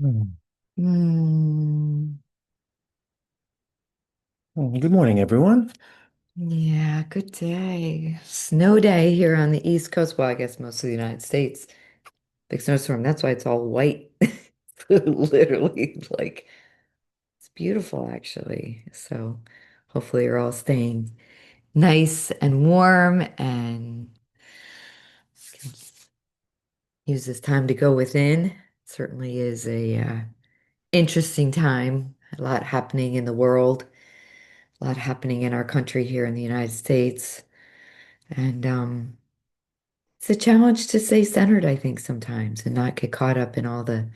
Hmm. Mm, Good morning, everyone. yeah, good day. Snow day here on the East Coast. Well, I guess most of the United States. Big snowstorm. That's why it's all white. Literally, like it's beautiful actually. So hopefully you're all staying nice and warm and can use this time to go within. Certainly is a interesting time. A lot happening in the world, a lot happening in our country here in the United States. And it's a challenge to stay centered, I think, sometimes and not get caught up in all the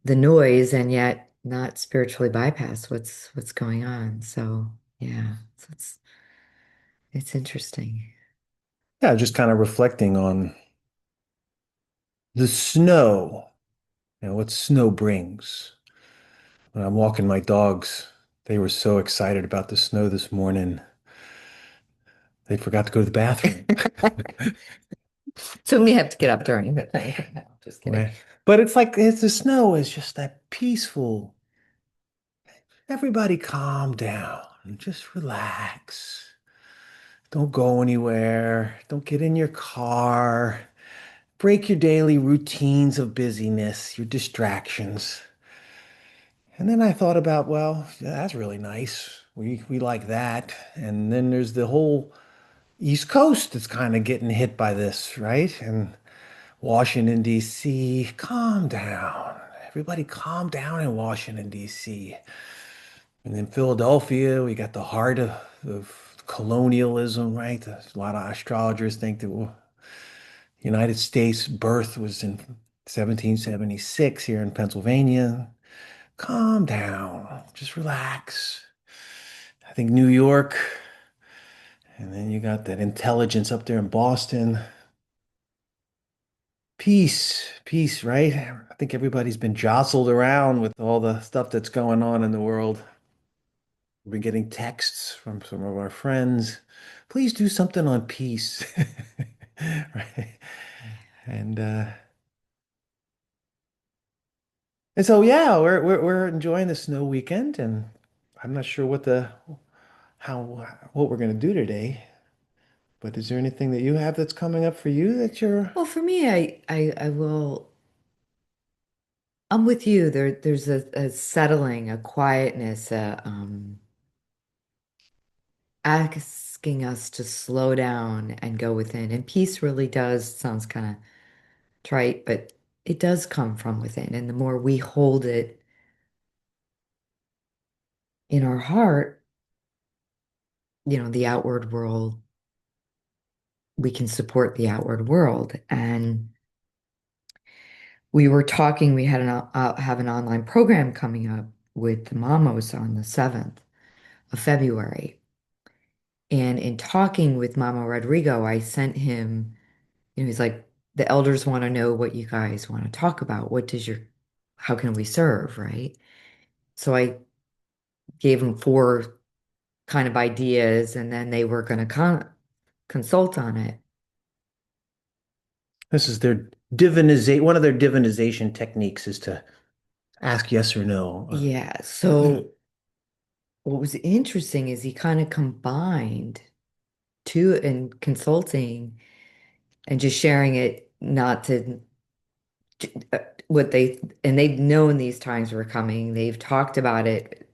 noise and yet not spiritually bypass what's going on. So yeah, so it's interesting. Yeah, just kind of reflecting on the snow, what snow brings. When I'm walking my dogs, they were so excited about the snow this morning, they forgot to go to the bathroom. So we have to get up during the thing. No, just kidding. Right. But it's the snow is just that peaceful. Everybody calm down and just relax. Don't go anywhere. Don't get in your car. Break your daily routines of busyness, your distractions. And then I thought about, well, yeah, that's really nice. We like that. And then there's the whole East Coast that's kind of getting hit by this, right? And Washington, D.C., calm down. Everybody calm down in Washington, D.C. And then Philadelphia, we got the heart of colonialism, right? A lot of astrologers think that United States birth was in 1776 here in Pennsylvania. Calm down, just relax. I think New York, and then you got that intelligence up there in Boston. Peace, peace, right? I think everybody's been jostled around with all the stuff that's going on in the world. We've been getting texts from some of our friends. Please do something on peace. Right. And and so yeah, we're enjoying the snow weekend, and I'm not sure how what we're gonna do today. But is there anything that you have that's coming up for you that you're Well, for me, I will. I'm with you. There's a settling, a quietness, asking us to slow down and go within. And peace really does, sounds kind of trite, but it does come from within. And the more we hold it in our heart, the outward world, we can support the outward world. And we were talking, we had have an online program coming up with the Mamos on the 7th of February. And in talking with Mama Rodrigo, I sent him, he's like, the elders want to know what you guys want to talk about. How can we serve, right? So I gave him four kind of ideas, and then they were going to consult on it. this is their divinization one of their divinization techniques is to ask yes or no. Yeah. So what was interesting is he kind of combined two and consulting and just sharing it, not to uh, what they, and they've known these times were coming. They've talked about it.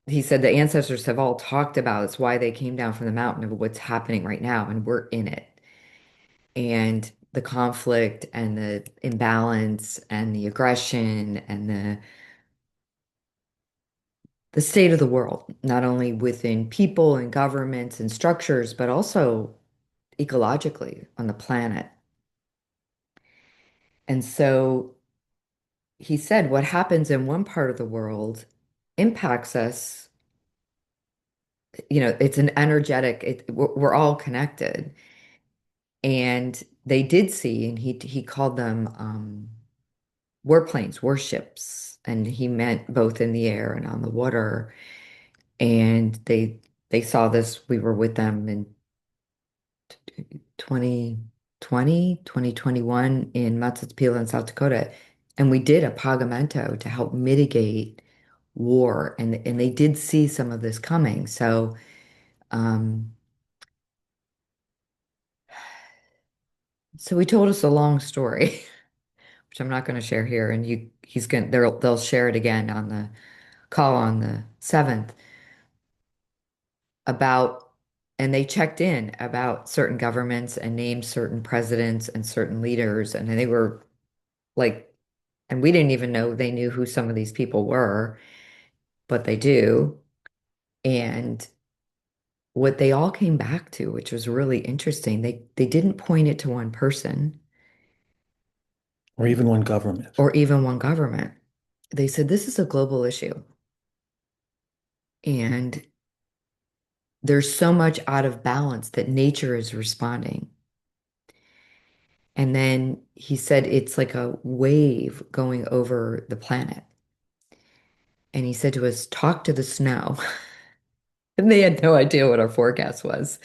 He said the ancestors have all talked about it's why they came down from the mountain of what's happening right now, and we're in it. And the conflict and the imbalance and the aggression and the state of the world, not only within people and governments and structures, but also ecologically on the planet. And so he said what happens in one part of the world impacts us. It's an energetic, we're all connected. And they did see, and he called them warplanes, warships, and he meant both in the air and on the water. And they saw this. We were with them in 2020. 2021 in Matsapila in South Dakota. And we did a pagamento to help mitigate war. And they did see some of this coming. Um, so he told us a long story, which I'm not going to share here. And they'll share it again on the call on the 7th about, and they checked in about certain governments and named certain presidents and certain leaders. And they were like, and we didn't even know they knew who some of these people were, but they do. And what they all came back to, which was really interesting, they didn't point it to one person Or even one government. or even one government. They said this is a global issue. And there's so much out of balance that nature is responding. And then he said it's like a wave going over the planet. And he said to us, talk to the snow. And they had no idea what our forecast was.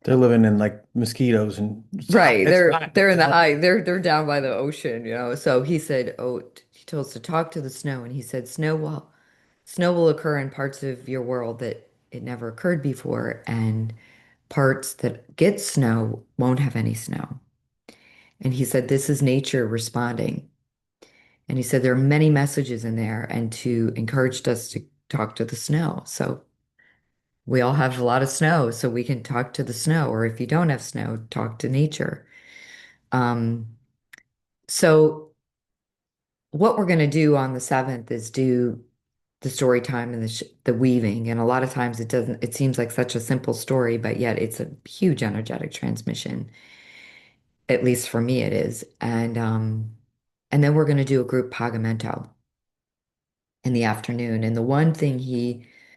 They're living in like mosquitoes and it's hot. Right. It's They're hot. they're in It's the hot. high, they're down by the ocean, you know. So he said, oh, he told us to talk to the snow, and he said, snow will occur in parts of your world that it never occurred before, and parts that get snow won't have any snow. And he said, this is nature responding. And he said there are many messages in there and to encouraged us to talk to the snow. So we all have a lot of snow, so we can talk to the snow. Or if you don't have snow, talk to nature. Um, so what we're going to do on the 7th is do the story time and the weaving. And a lot of times it seems like such a simple story, but yet it's a huge energetic transmission. At least for me it is. And then we're going to do a group pagamento in the afternoon. And the one thing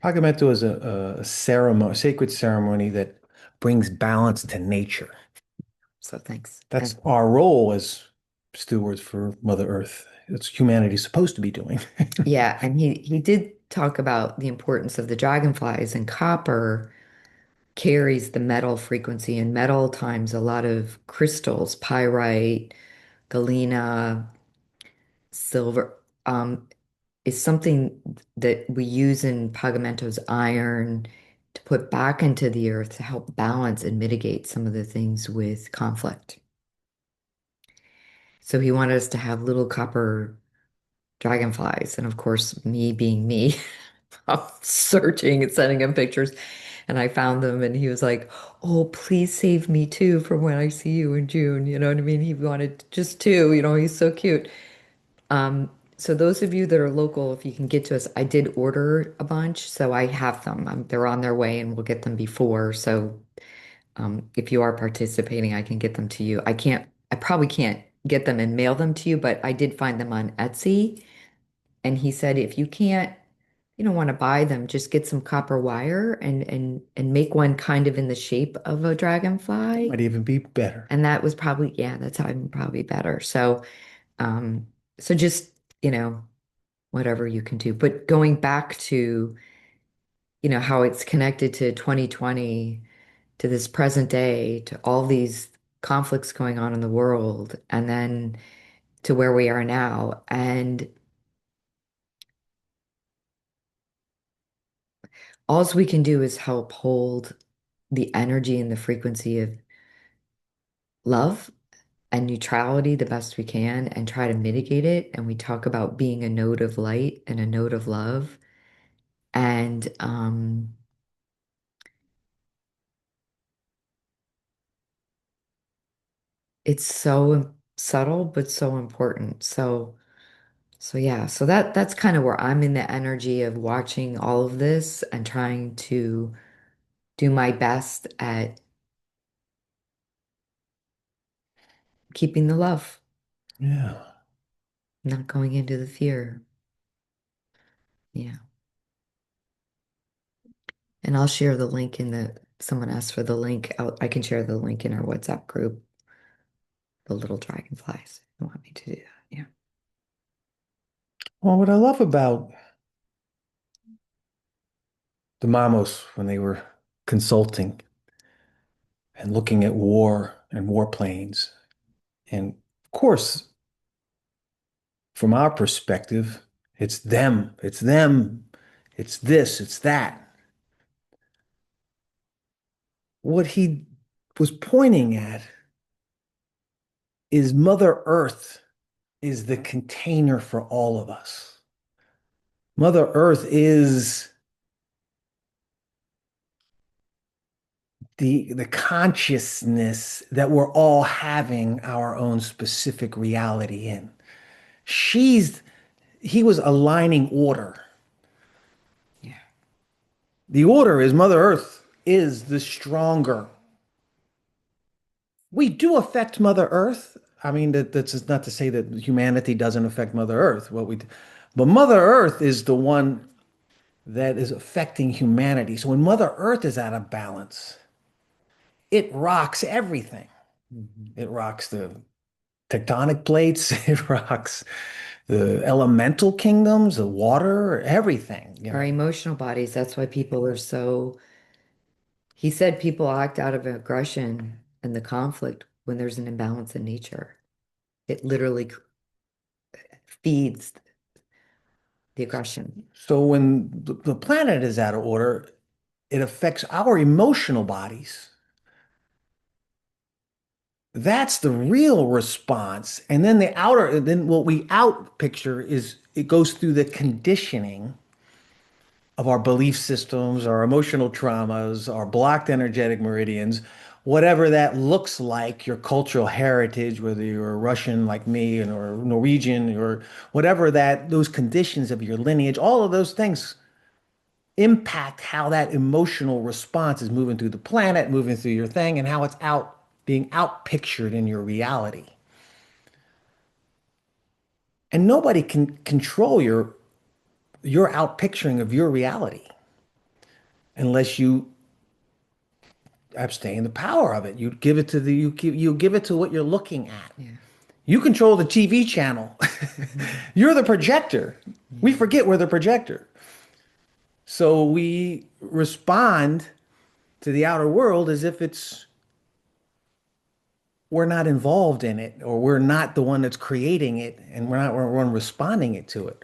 Pagamento is a ceremony, sacred ceremony that brings balance to nature. so thanks. That's our role as stewards for Mother Earth. It's humanity's supposed to be doing. Yeah, and he did talk about the importance of the dragonflies, and copper carries the metal frequency, and metal times a lot of crystals, pyrite, galena, silver, is something that we use in Pagamento's iron to put back into the earth to help balance and mitigate some of the things with conflict. So he wanted us to have little copper dragonflies. And of course, me being me, I'm searching and sending him pictures. And I found them, and he was like, oh, please save me too from when I see you in June. You know what I mean? He wanted just two, he's so cute. So those of you that are local, if you can get to us, I did order a bunch, so I have them. They're on their way, and we'll get them before. So if you are participating, I can get them to you. I probably can't get them and mail them to you, but I did find them on Etsy. And he said, if you don't want to buy them, just get some copper wire and make one kind of in the shape of a That dragonfly. might even be better. And that was probably, yeah, that's even probably better. Um, so just, you know, whatever you can do. But going back to, how it's connected to 2020, to this present day, to all these conflicts going on in the world, and then to where we are now. And all we can do is help hold the energy and the frequency of love and neutrality the best we can and try to mitigate it. And we talk about being a node of light and a node of love. And it's so subtle, but so important. So yeah, so that's kind of where I'm in the energy of watching all of this and trying to do my best at keeping the love, Yeah. not going into the fear. Yeah. And I'll share the link someone asked for the link. I can share the link in our WhatsApp group, the little dragonflies. If you want me to do that. Yeah. Well, what I love about the Mamos when they were consulting and looking at war and warplanes. And of course, from our perspective, it's them, it's this, it's that. What he was pointing at is Mother Earth is the container for all of us. Mother Earth is the consciousness that we're all having our own specific reality in. She's he was aligning order. Yeah. The order is Mother Earth is the stronger. We do affect Mother Earth. I mean, that's not to say that humanity doesn't affect Mother Earth. But Mother Earth is the one that is affecting humanity. So when Mother Earth is out of balance, it rocks everything. Mhm. It rocks the tectonic plates, it rocks the elemental kingdoms, the water, everything, you Our know. emotional bodies, that's why people are so, he said people act out of aggression and the conflict when there's an imbalance in nature. It literally feeds the aggression. So when the planet is out of order, it affects our emotional bodies. That's the real response. And then then what we out picture is it goes through the conditioning of our belief systems, our emotional traumas, our blocked energetic meridians, whatever that looks like, your cultural heritage, whether you're Russian like me and or Norwegian or whatever that those conditions of your lineage, all of those things impact how that emotional response is moving through the planet, moving through your thing, and how it's out being out pictured in your reality. And nobody can control your out picturing of your reality unless you abstain the power of it. You give it to you give it to what you're looking at. Yeah. You control the TV channel. Mhm. You're the projector. We Yeah. forget we're the projector. So we respond to the outer world as if it's we're not involved in it or we're not the one that's creating it and we're one responding it to it.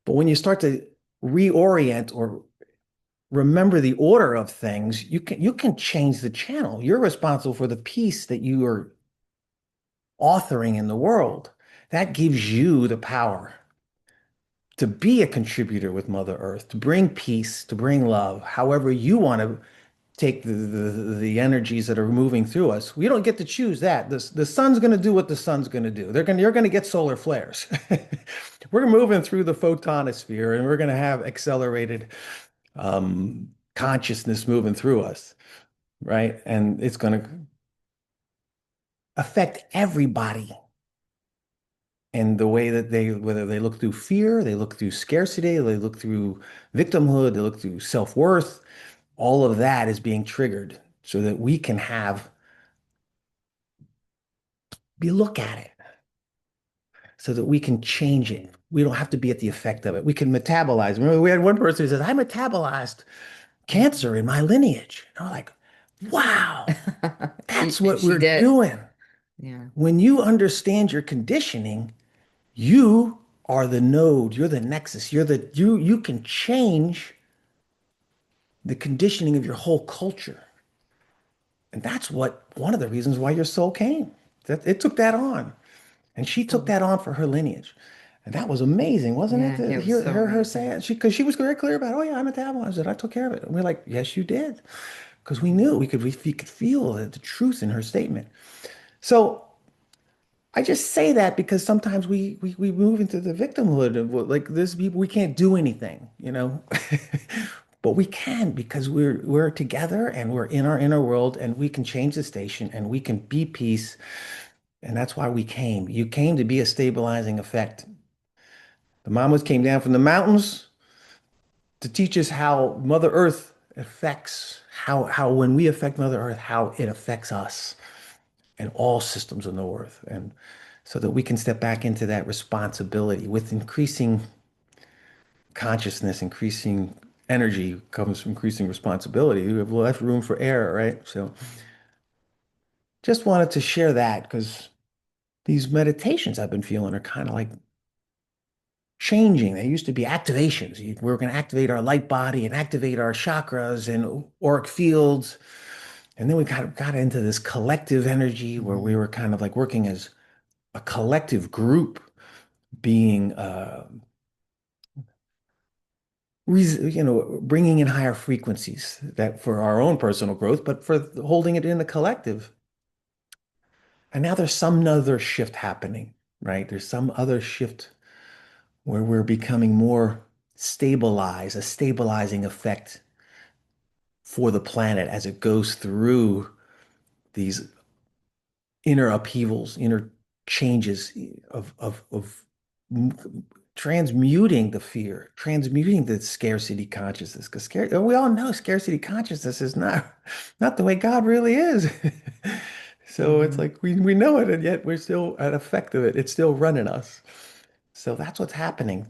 But when you start to reorient or remember the order of things, you can change the channel. You're responsible for the piece that you are authoring in the world. That gives you the power to be a contributor with Mother Earth, to bring peace, to bring love, however you want to take the energies that are moving through us. We don't get to choose that. The sun's going to do what the sun's going to do. You're going to get solar flares. We're moving through the photonosphere and we're going to have accelerated consciousness moving through us, right? And it's going to affect everybody and the way that whether they look through fear, they look through scarcity, they look through victimhood, they look through self-worth, all of that is being triggered so that we can be look at it, so that we can change it. We don't have to be at the effect of it. We can metabolize. Remember, we had one person who says, I metabolized cancer in my lineage. And I'm like, wow, that's what She we're did. doing. Yeah. When you understand your conditioning, you are the node, you're the nexus, you can change the conditioning of your whole culture. And that's what one of the reasons why your soul came. That it took that on. And she took Cool. that on for her lineage. And that was amazing, wasn't it? Yeah, To it was hear so her say amazing. it. Because she was very clear about, oh yeah, I metabolized it. I took care of it. And we're like, yes, you did. Because we knew we could feel the truth in her statement. So I just say that because sometimes we move into the victimhood of like this people we can't do anything, you know. But we can because we're together and we're in our inner world and we can change the station and we can be peace. And that's why we came. You came to be a stabilizing effect. The mamas came down from the mountains to teach us how Mother Earth affects how when we affect Mother Earth, how it affects us and all systems of the earth. And so that we can step back into that responsibility with increasing consciousness, increasing energy comes from increasing responsibility. We have left room for error, right? So just wanted to share that because these meditations I've been feeling are kind of like changing. They used to be activations. We were going to activate our light body and activate our chakras and auric fields. And then we kind of got into this collective energy where we Mhm. were kind of like working as a collective group, being, bringing in higher frequencies that for our own personal growth, but for holding it in the collective. And now there's some other shift happening, right? There's some other shift where we're becoming more stabilized, a stabilizing effect for the planet as it goes through these inner upheavals, inner changes of transmuting the fear, transmuting the scarcity consciousness. Because we all know scarcity consciousness is not the way God really is. So it's Mhm. like we know it, and yet we're still an effect of it. It's still running us. So that's what's happening.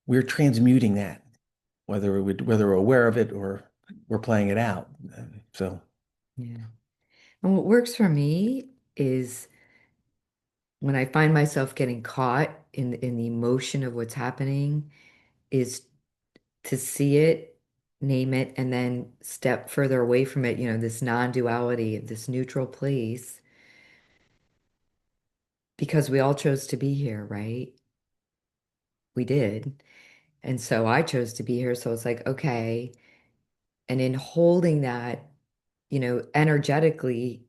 We're transmuting that, whether we're aware of it or we're playing it out. So Yeah. And what works for me is when I find myself getting caught in the emotion of what's happening, is to see it, name it, and then step further away from it, this non-duality of this neutral place, because we all chose to be here, right? We did. And so I chose to be here. So it's like, okay. And in holding that, energetically,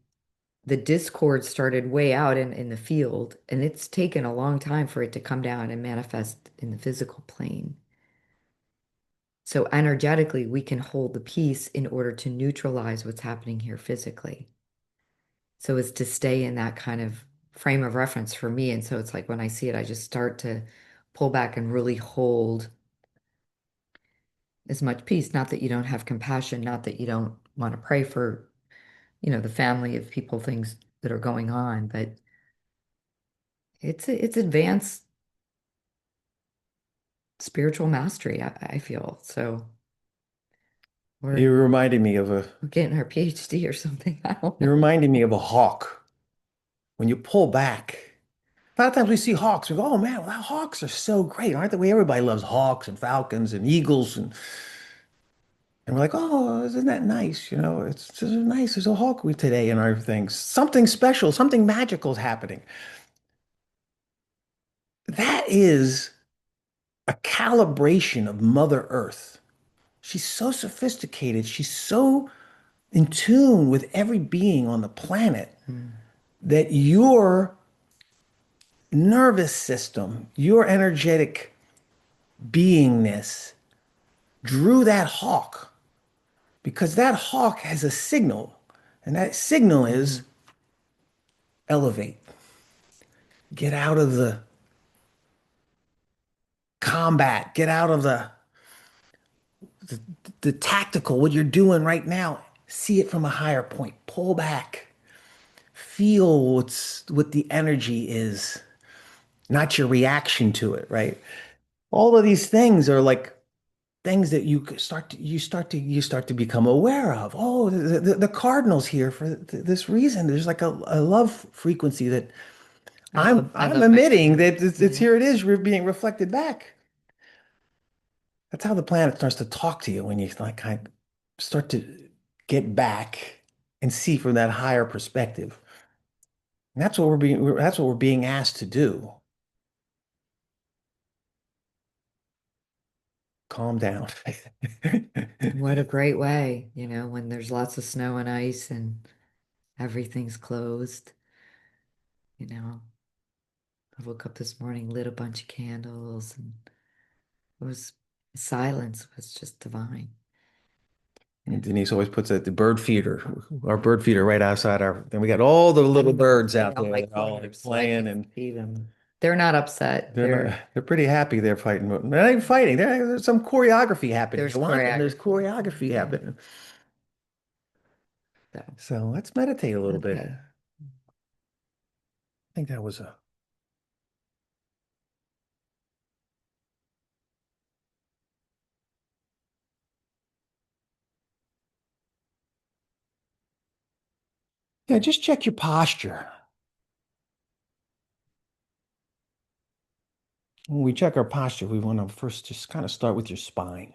the discord started way out in the field, and it's taken a long time for it to come down and manifest in the physical plane. So energetically, we can hold the peace in order to neutralize what's happening here physically. So it's to stay in that kind of frame of reference for me. And so it's like when I see it, I just start to pull back and really hold as much peace. Not that you don't have compassion, not that you don't want to pray for, the family of people, things that are going on, but it's advanced spiritual mastery, I feel. So you're we're reminding me of a we're getting our PhD or something. I don't you're know. reminding me of a hawk. When you pull back, a lot of times we see hawks. We go, "Oh man, well, hawks are so great, aren't they?" Everybody loves hawks and falcons and eagles, and we're like, "Oh, isn't that nice?" It's just nice. There's a hawk today in our things. Something special, something magical is happening. That is a calibration of Mother Earth. She's so sophisticated. She's so in tune with every being on the planet Mm, that your nervous system, your energetic beingness drew that hawk because that hawk has a signal, and that signal is mhm, elevate, get out of the combat, get out of the tactical, what you're doing right now. See it from a higher point, pull back, feel what the energy is, not your reaction to it, right? All of these things are like things that you start to become aware of. Oh, the cardinal's here for this reason. There's like a love frequency that I'm I I'm love my emitting cardinal. that it's Yeah. here it is being reflected back. That's how the planet starts to talk to you when you like kind of start to get back and see from that higher perspective. And that's what we're being asked to do. Calm down. What a great way, when there's lots of snow and ice and everything's closed, you know. I woke up this morning, lit a bunch of candles, and it was silence was just divine. Yeah. And Denise always puts our bird feeder right outside then we got all the little birds out They're on there. my They're all like corner, so I playing can and see them. They're not upset. they're not, they're pretty happy they're fighting. They're not even fighting. There's some choreography happening. There's Yolanda, and there's choreography. choreography Yeah. happening. So, So let's meditate a little bit. I okay. think that was a Yeah, just check your posture. When we check our posture, we want to first just kind of start with your spine,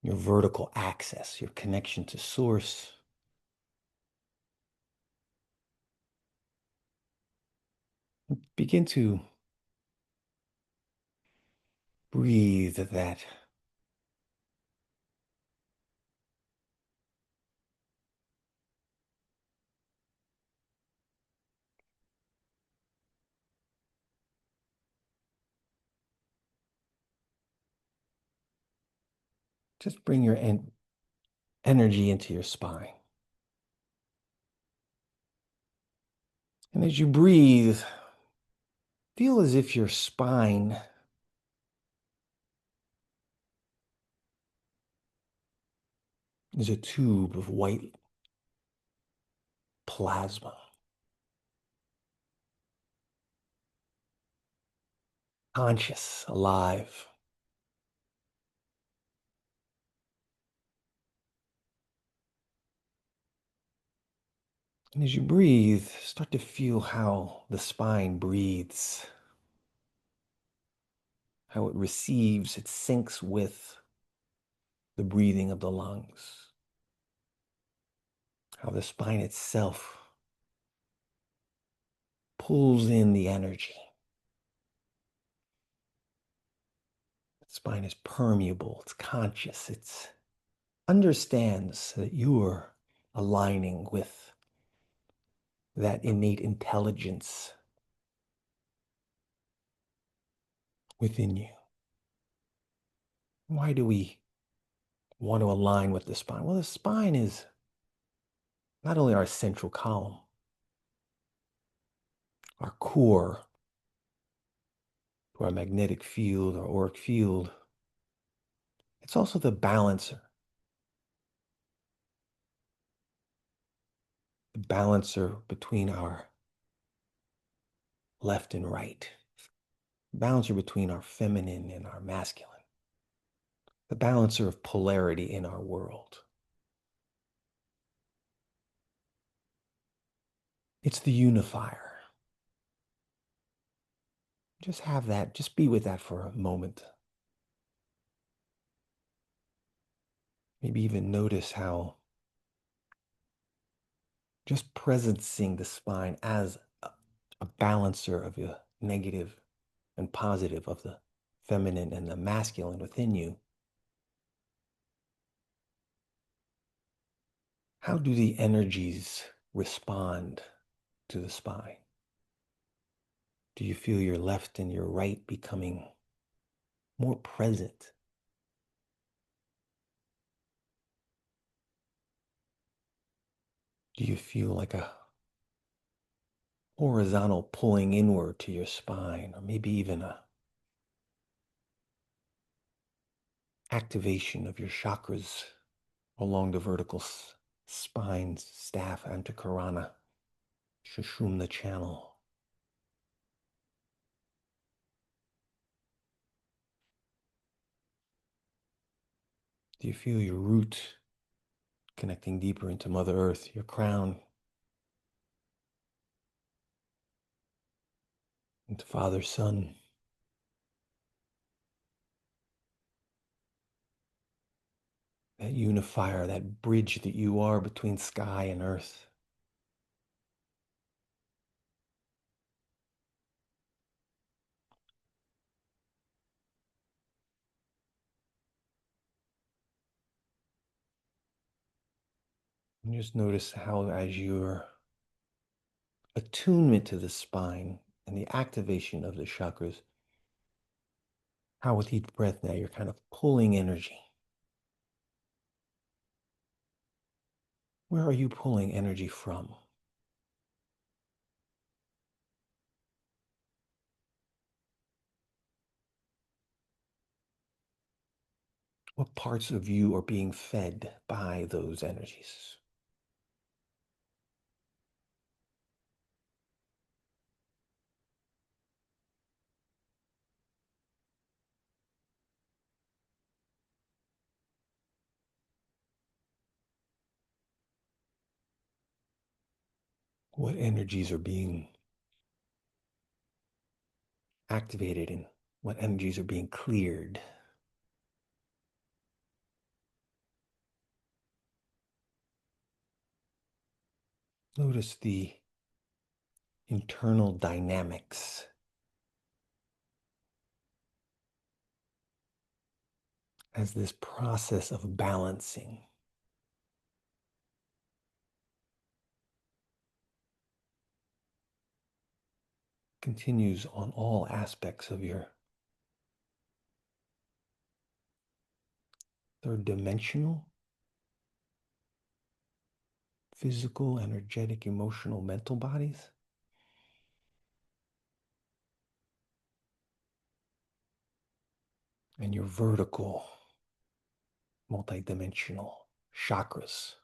your vertical axis, your connection to source. Begin to breathe that. Just bring your energy into your spine. And as you breathe, feel as if your spine is a tube of white plasma, conscious, alive. And as you breathe, start to feel how the spine breathes, how it receives, it syncs with the breathing of the lungs, how the spine itself pulls in the energy. The spine is permeable, it's conscious, it understands that you're aligning with that innate intelligence within you. Why do we want to align with the spine? Well, the spine is not only our central column, our core to our magnetic field, our auric field, it's also the balancer between our left and right, the balancer between our feminine and our masculine, the balancer of polarity in our world. It's the unifier. Just have that, just be with that for a moment. Maybe even notice how just presencing the spine as a balancer of the negative and positive of the feminine and the masculine within you. How do the energies respond to the spine? Do you feel your left and your right becoming more present? Do you feel like a horizontal pulling inward to your spine, or maybe even a activation of your chakras along the vertical spine, staff, antakarana, Sushumna channel? Do you feel your root connecting deeper into Mother Earth, your crown into Father, Son, that unifier, that bridge that you are between sky and earth? And just notice how, as your attunement to the spine and the activation of the chakras, how with each breath now you're kind of pulling energy. Where are you pulling energy from? What parts of you are being fed by those energies? what energies are being activated and what energies are being cleared. Notice the internal dynamics as this process of balancing continues on all aspects of your third dimensional, physical, energetic, emotional, mental bodies, and your vertical, multidimensional chakras.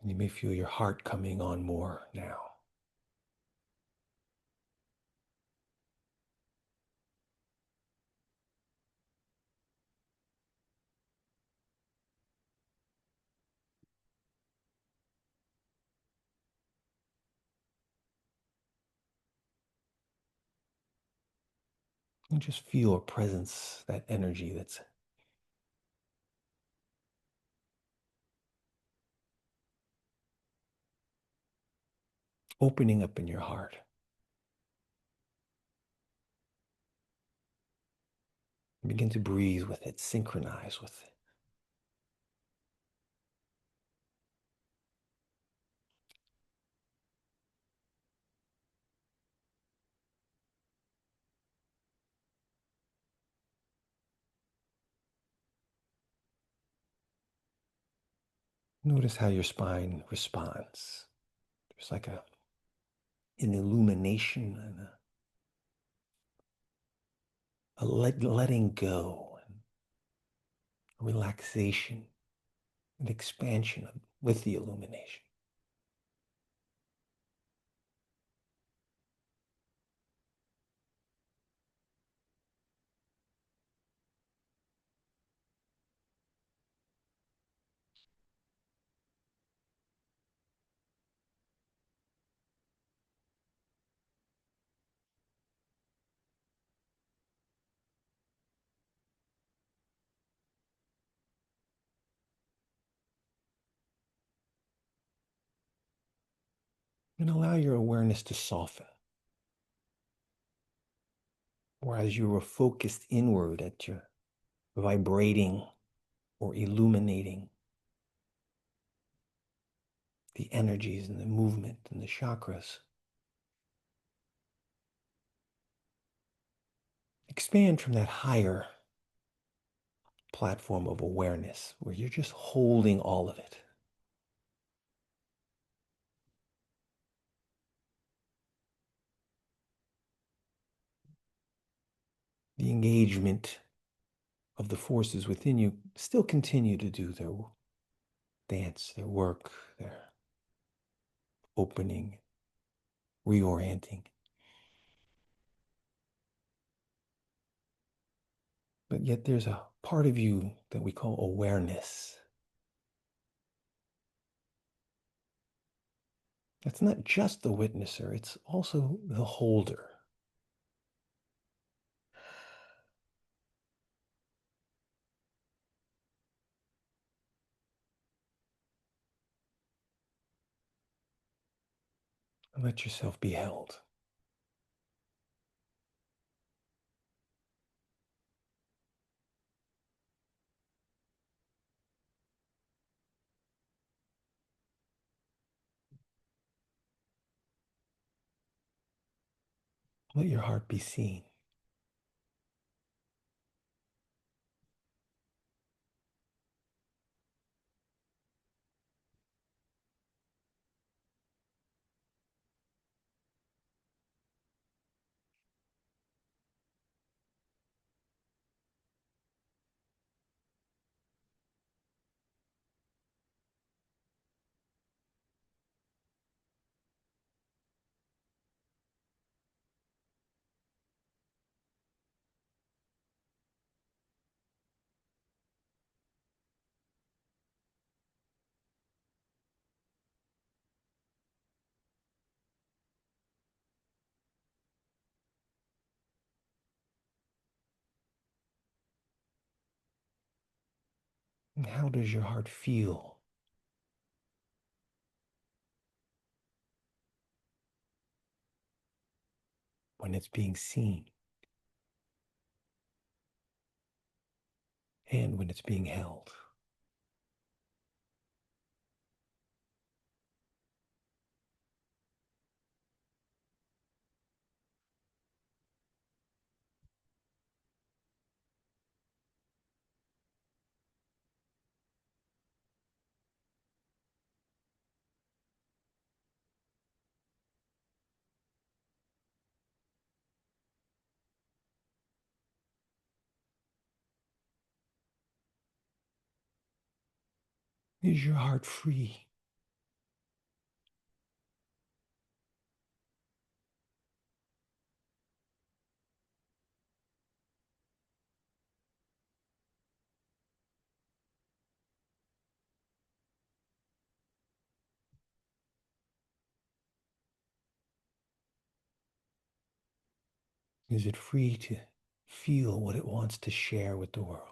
And you may feel your heart coming on more now. And just feel a presence, that energy that's opening up in your heart. Begin to breathe with it, synchronize with it. Notice how your spine responds. There's like an illumination and a letting go, and a relaxation and expansion with the illumination. And allow your awareness to soften. Whereas you were focused inward at your vibrating or illuminating the energies and the movement and the chakras. Expand from that higher platform of awareness where you're just holding all of it. The engagement of the forces within you still continue to do their dance, their work, their opening, reorienting. But yet there's a part of you that we call awareness. That's not just the witnesser, it's also the holder. And let yourself be held. Let your heart be seen. How does your heart feel when it's being seen and when it's being held? Is your heart free? Is it free to feel what it wants to share with the world?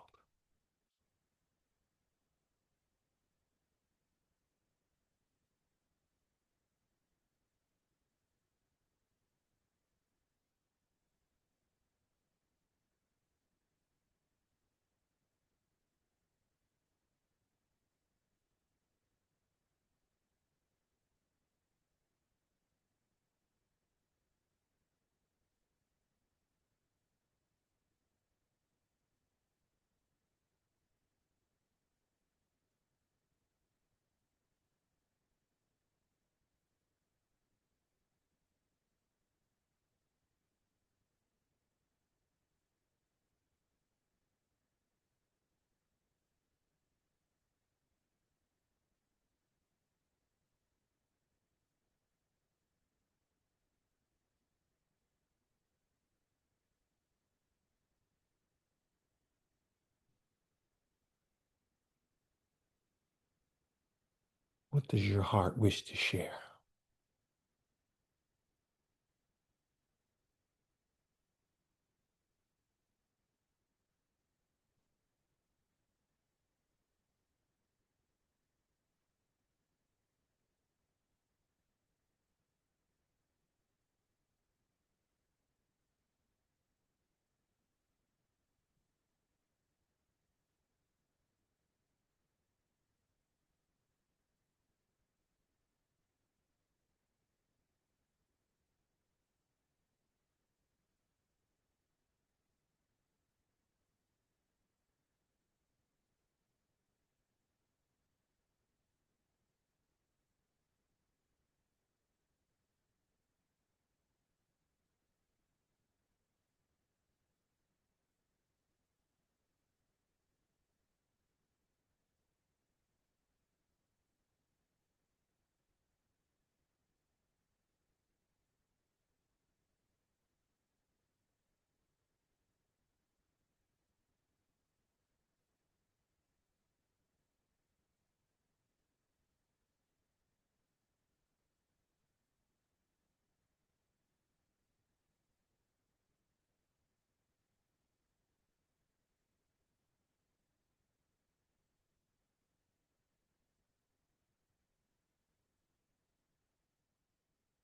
What does your heart wish to share?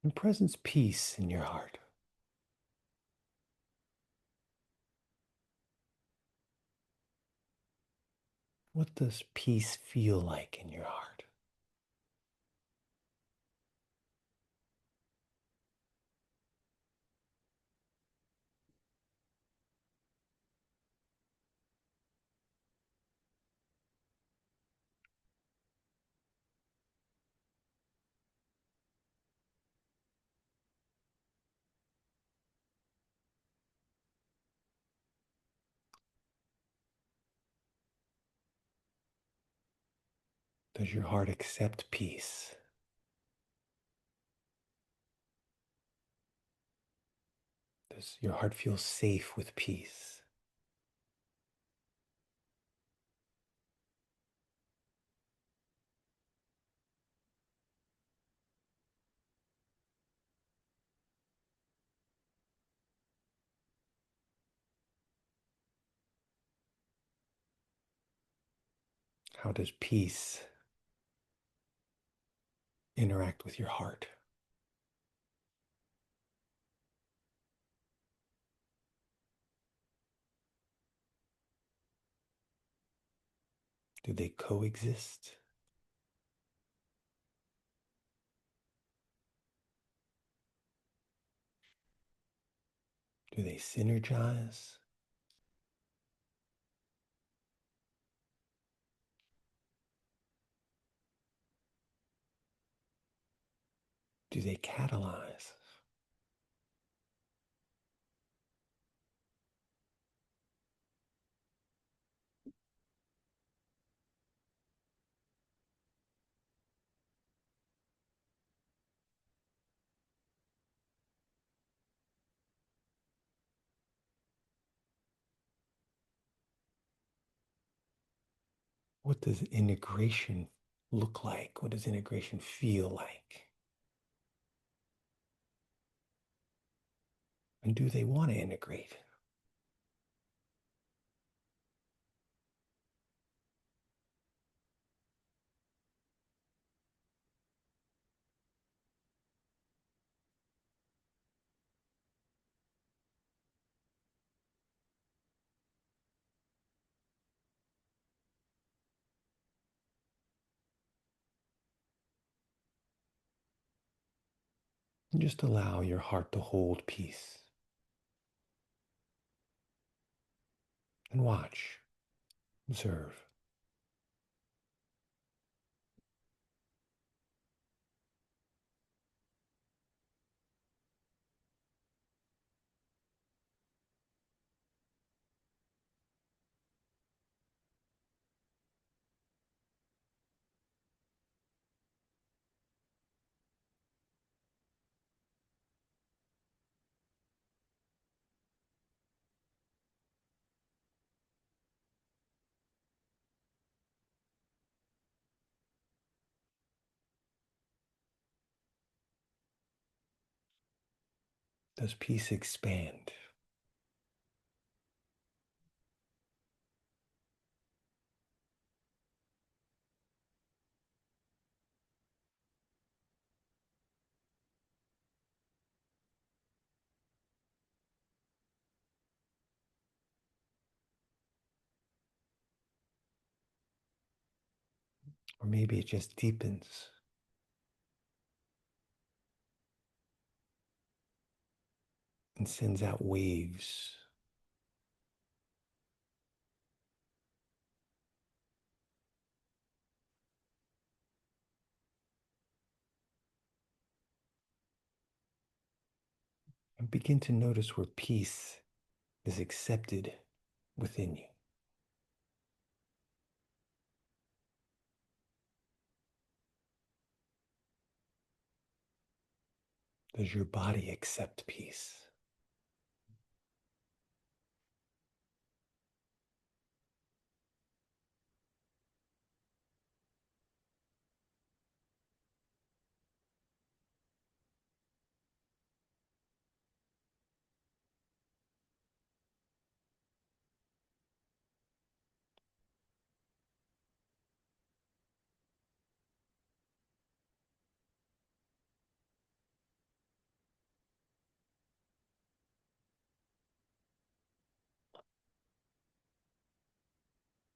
And presence peace in your heart. What does peace feel like in your heart? Does your heart accept peace? Does your heart feel safe with peace? How does peace interact with your heart? Do they coexist? Do they synergize? Do they catalyze? What does integration look like? What does integration feel like? And do they want to integrate? And just allow your heart to hold peace and watch, observe. Does peace expand? Or maybe it just deepens and sends out waves. And begin to notice where peace is accepted within you. Does your body accept peace?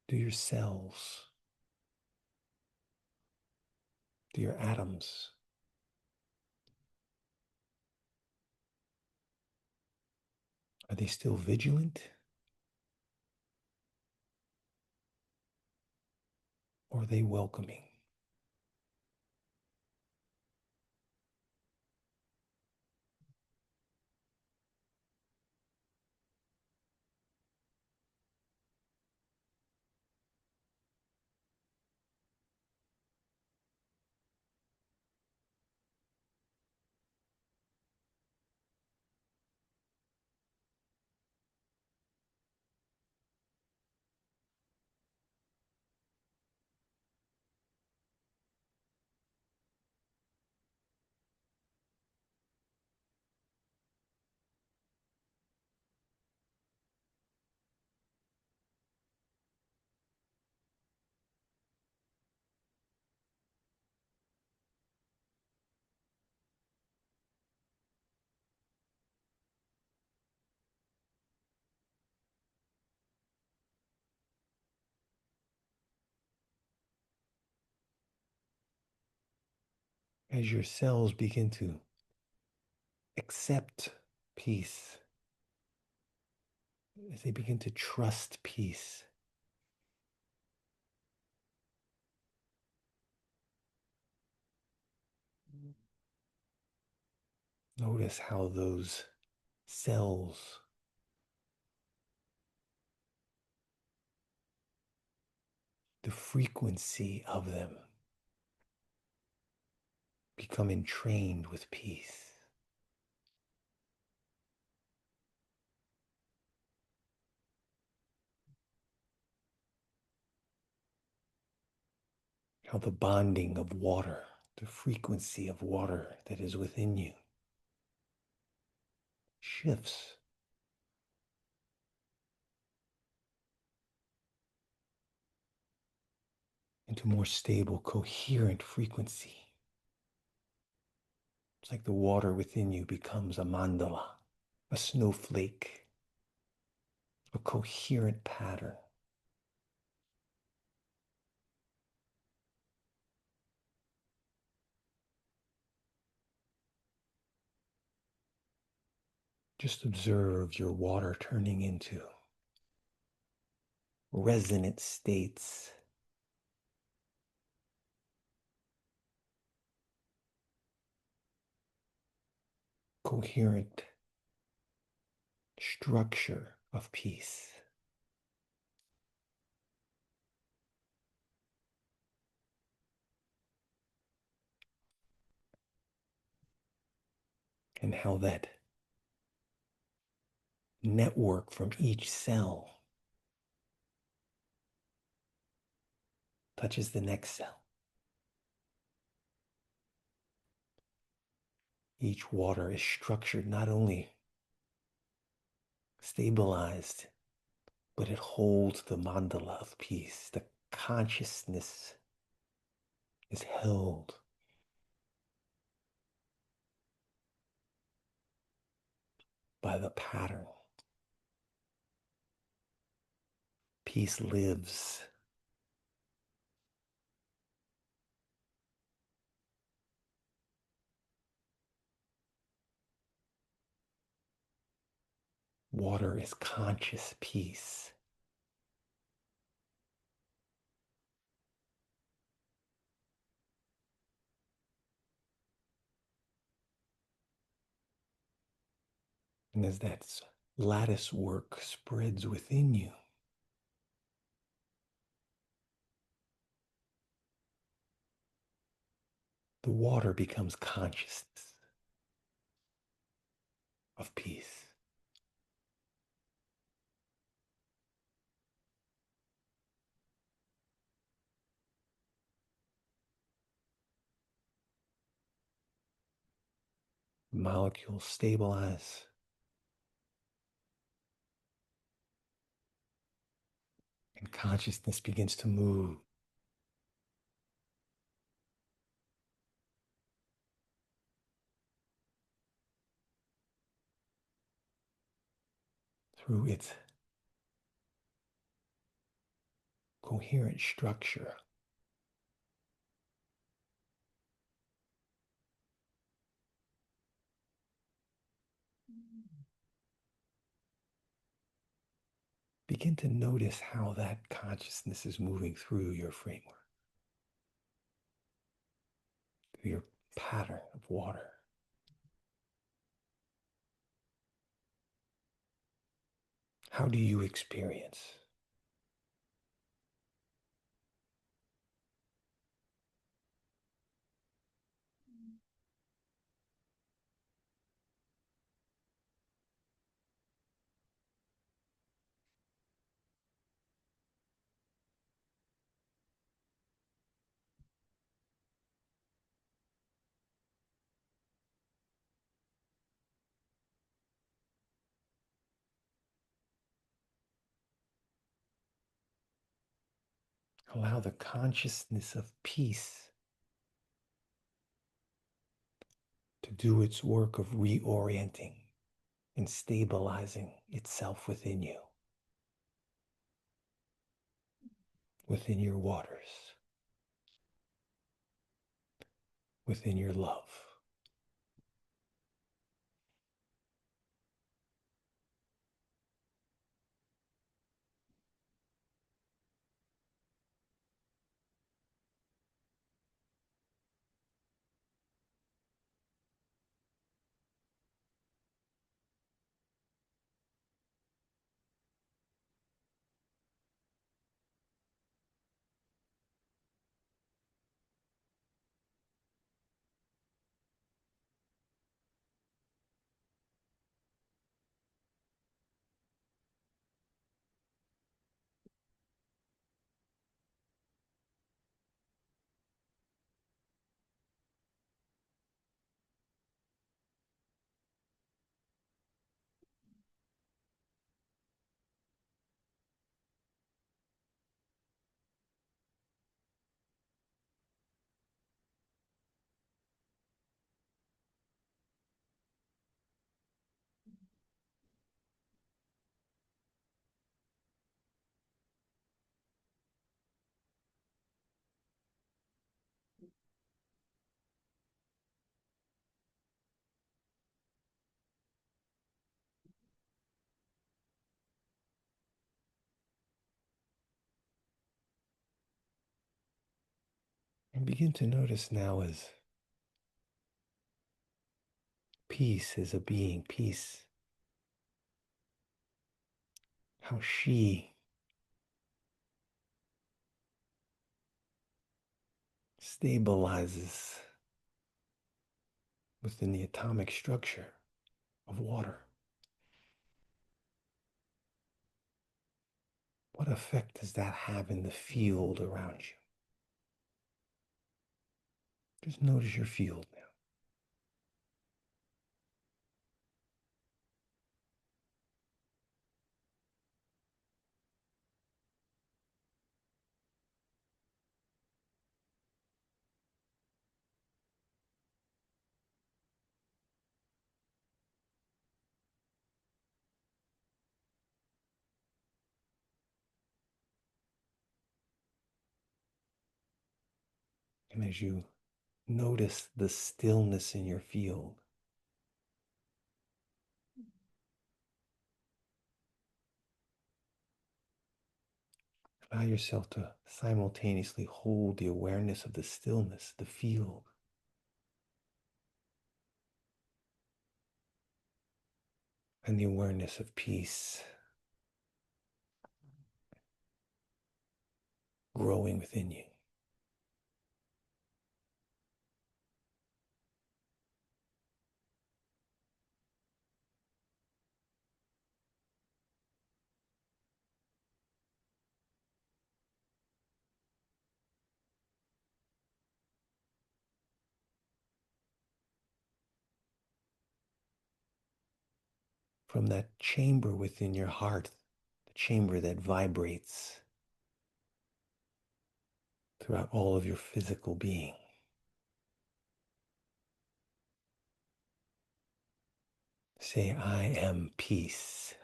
Do your cells, do your atoms, are they still vigilant? Or are they welcoming? as your cells begin to accept peace, as they begin to trust peace, notice how those cells, the frequency of them, become entrained with peace. How the bonding of water, the frequency of water that is within you, shifts into more stable, coherent frequency. It's like the water within you becomes a mandala, a snowflake, a coherent pattern. Just observe your water turning into resonant states, coherent structure of peace. And how that network from each cell touches the next cell. Each water is structured, not only stabilized, but it holds the mandala of peace. The consciousness is held by the pattern. Peace lives. Water is conscious peace. And as that lattice work spreads within you, the water becomes consciousness of peace. Molecules stabilize, and consciousness begins to move through its coherent structure. Begin to notice how that consciousness is moving through your framework, through your pattern of water. How do you experience? Allow the consciousness of peace to do its work of reorienting and stabilizing itself within you, within your waters, within your love. And begin to notice now as peace is a being, peace, how she stabilizes within the atomic structure of water. What effect does that have in the field around you? Just notice your field now. And as you notice the stillness in your field, allow yourself to simultaneously hold the awareness of the stillness, the field, and the awareness of peace growing within you. From that chamber within your heart, the chamber that vibrates throughout all of your physical being. Say, I am peace.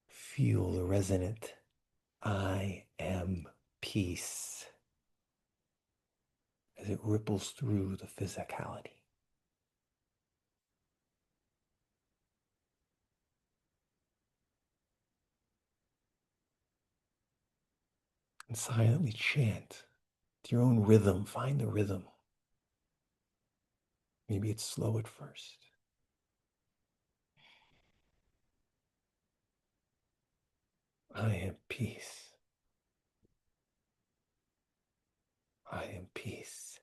Feel the resonant, I am peace, as it ripples through the physicality. And silently chant to your own rhythm. Find the rhythm. Maybe it's slow at first. I am peace. I am peace.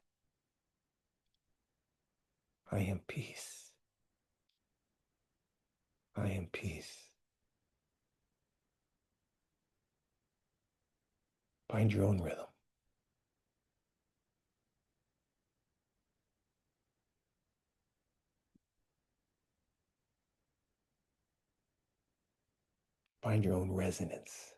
I am peace. I am peace. Find your own rhythm. Find your own resonance.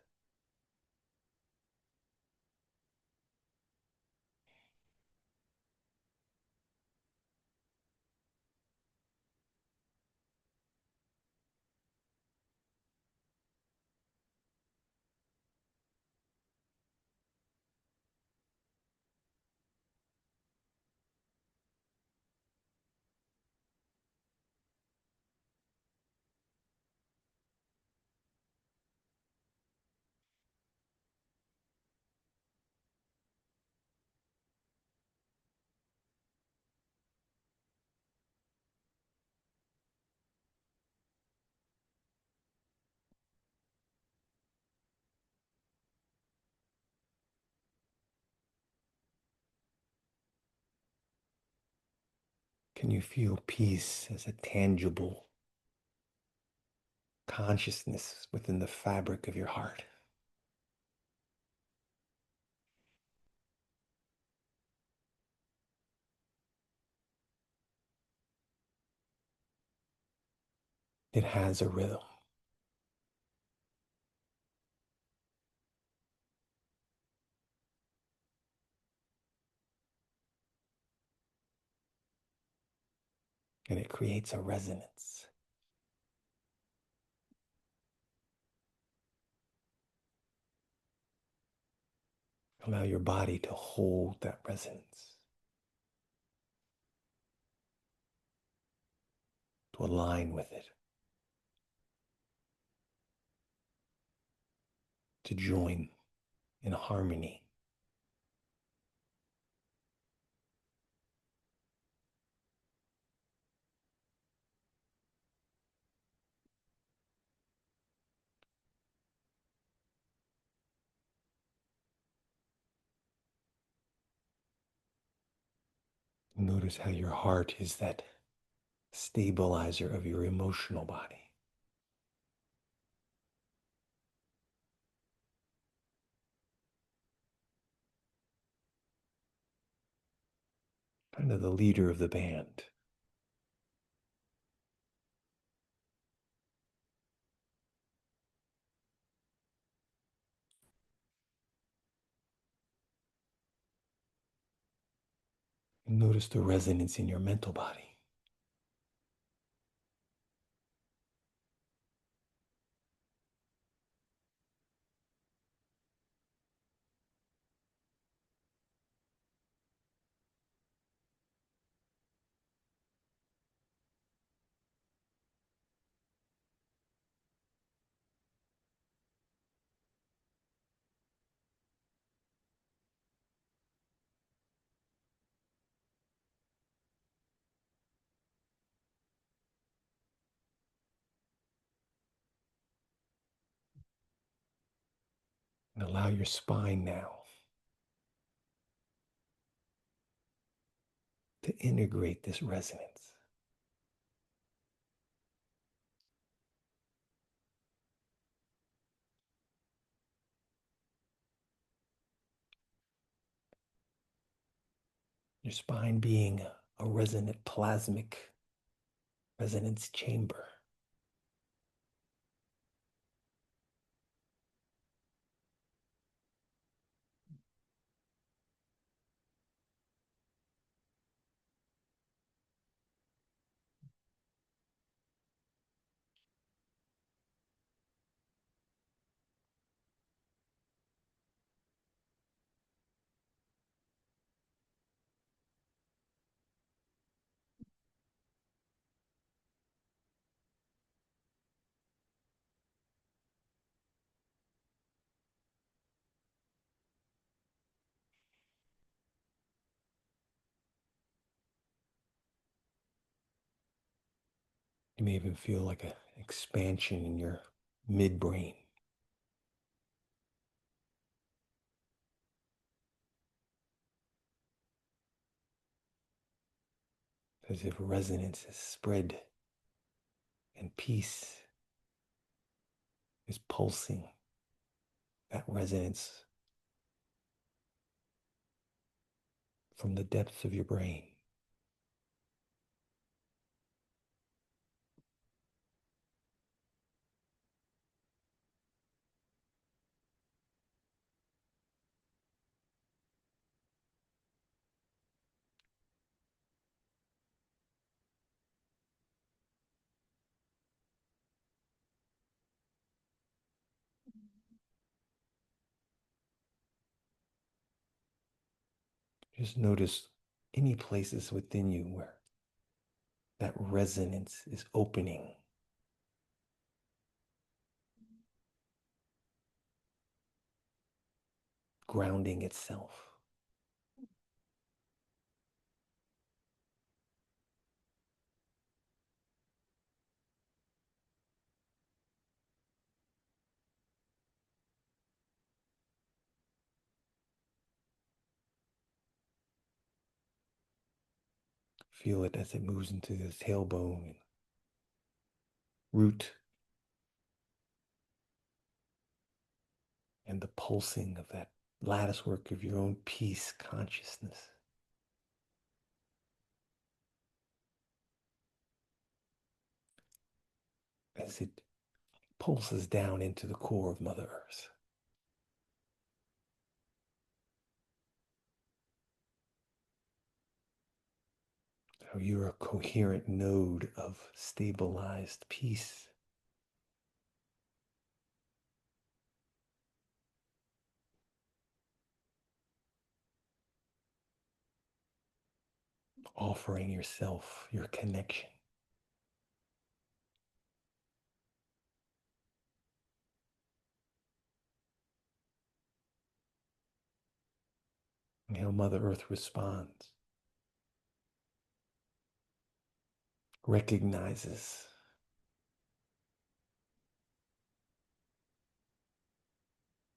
Can you feel peace as a tangible consciousness within the fabric of your heart? It has a rhythm. And it creates a resonance. Allow your body to hold that resonance, to align with it, to join in harmony. Notice how your heart is that stabilizer of your emotional body, kind of the leader of the band. And notice the resonance in your mental body. And allow your spine now to integrate this resonance. Your spine being a resonant plasmic resonance chamber. You may even feel like an expansion in your midbrain, as if resonance is spread and peace is pulsing that resonance from the depths of your brain. Just notice any places within you where that resonance is opening, grounding itself. Feel it as it moves into the tailbone and root, and the pulsing of that lattice work of your own peace consciousness as it pulses down into the core of Mother Earth. How you're a coherent node of stabilized peace. Offering yourself your connection. And how Mother Earth responds, recognizes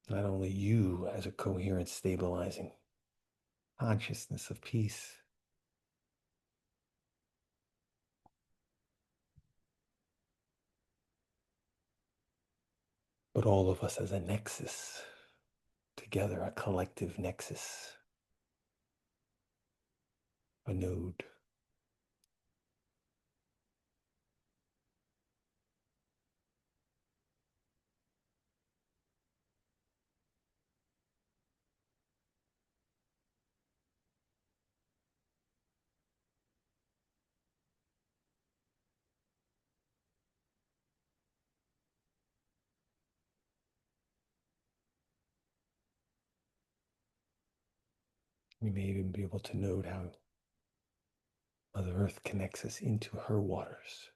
not only you as a coherent, stabilizing consciousness of peace, but all of us as a nexus, together, a collective nexus, a node. We may even be able to note how Mother Earth connects us into her waters.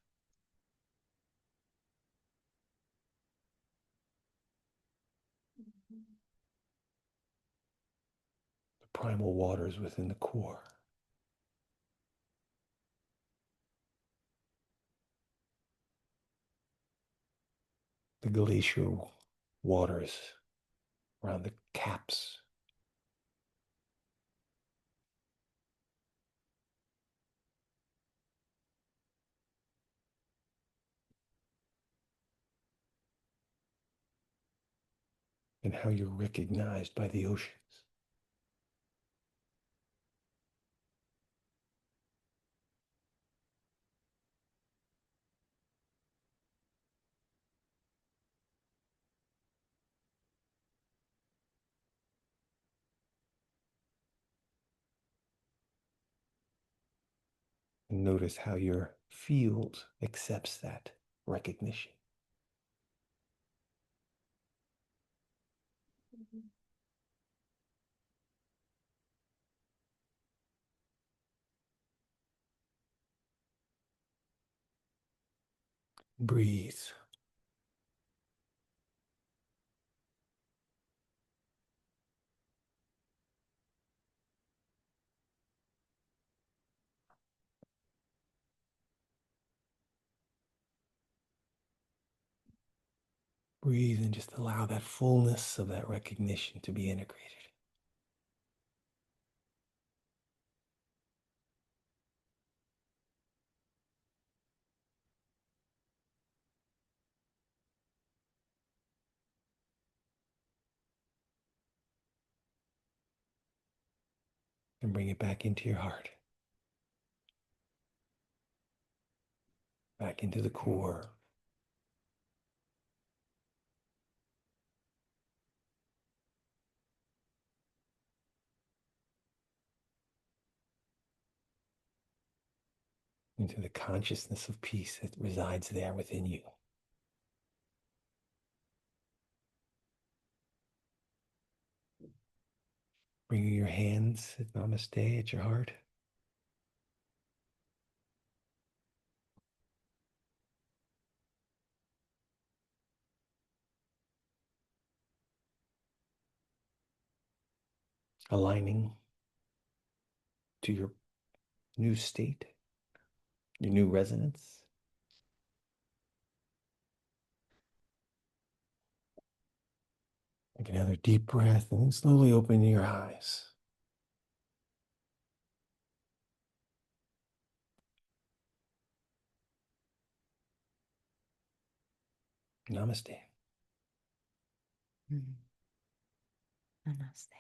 The primal waters within the core. The glacial waters around the caps. And how you're recognized by the oceans. And notice how your field accepts that recognition. Breathe. Breathe and just allow that fullness of that recognition to be integrated. And bring it back into your heart, back into the core. Into the consciousness of peace that resides there within you. Bringing your hands at namaste at your heart. Aligning to your new state, your new resonance. Take another deep breath and then slowly open your eyes. Namaste. Mm. Namaste.